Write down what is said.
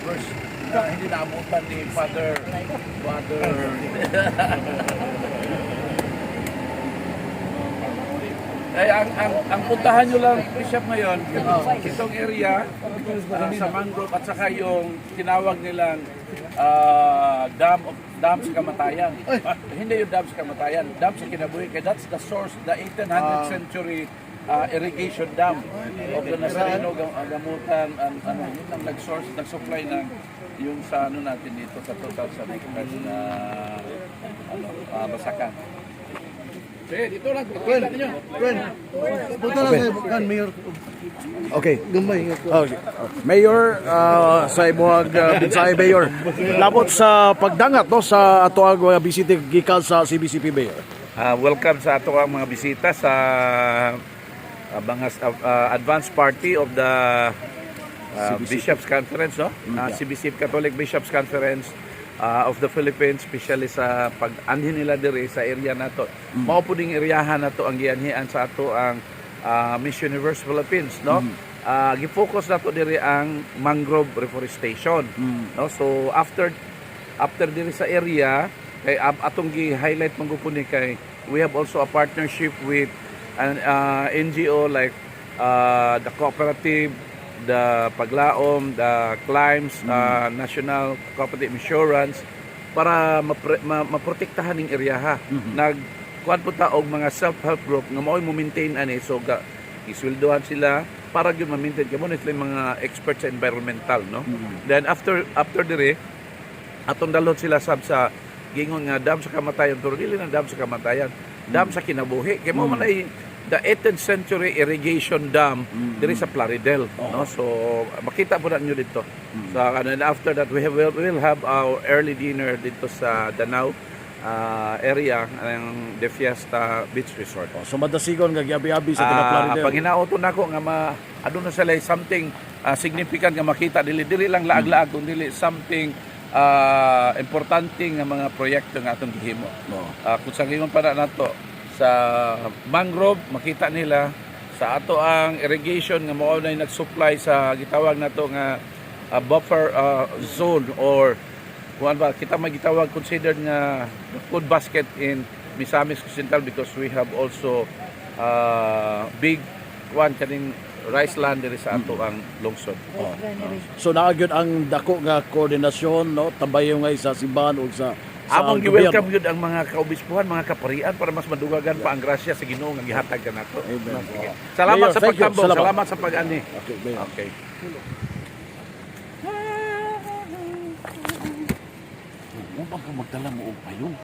neighbors na hindi naabutan ni Father. Ay, ang puntahan nyo lang, Bishop, ngayon, itong area sa mangrove at saka yung tinawag nilang dam sa kamatayan. Hindi yung dam sa kamatayan, dam sa kinabuhi. Kaya that's the source, the 1800th century irrigation dam of the Nazareno, Gamutan, and yun ang nag-source, nag-supply ng yung sa ano natin dito sa 2,000 hectares na Basakan. Sige, dito lang, pakita ninyo. Punta lang kayo, kan, Mayor. Okay. Gamay. Okay. Mayor, sa imuhag binsay, Mayor. Labot sa pagdangat no sa ato ang mga bisita gikan sa CBCP, Mayor. Welcome sa ato ang mga bisita sa mga advance party of the Bishops Conference, no? CBCP Catholic Bishops Conference of the Philippines, especially sa pag-anhin nila diri sa area nato. Mao po ding eryahan nato ang gianhian sa ato ang Miss Universe Philippines, no? Gi-focus nato diri ang mangrove reforestation, no? So after diri sa area kay atong gi-highlight manggupon ni kay we have also a partnership with an NGO like the cooperative, the Paglaom, the Climbs, National Cooperative Insurance para maprotektahan ning area. Nagkuan po ta og mga self-help group nga mao'y mo-maintain ani, so isweldohan sila para gyud ma-maintain kamo sila mga experts sa environmental, no? Then after dire atong dalot sila sa gingon nga dam sa kamatayan, pero dili na dam sa kamatayan, dam sa kinabuhi kay mo man ay the 18th century irrigation dam diri sa Plaridel, no? So makita po ninyo dito. So and after that we will have our early dinner dito sa Danau area ng De Fiesta Beach Resort. So madasigon nga giabi-abi sa Plaridel. Pag hinaoton nako nga aduna sila something significant nga makita dili lang laag-laag kun dili something importante nga mga proyekto nga atong gihimo. Kung sa gingon pa nato sa mangrove, makita nila sa ato ang irrigation nga mao na nag-supply sa gitawag nato nga buffer zone, or kuan ba kita magitawag considered nga food basket in Misamis Occidental, because we have also big kuan kaning rice land diri sa ato ang lungsod. So naagyod ang dako nga koordinasyon, no, tambayo nga sa simbahan ug sa among gi-welcome yun ang mga kaobispuhan, mga kaparian para mas madugagan pa ang grasya sa Ginoo nga gihatag kanato. Salamat Mayor, sa thank you. pagtambong, salamat sa pag-ani. Okay, Mayor. Okay. Mo bang magdala mo og payong?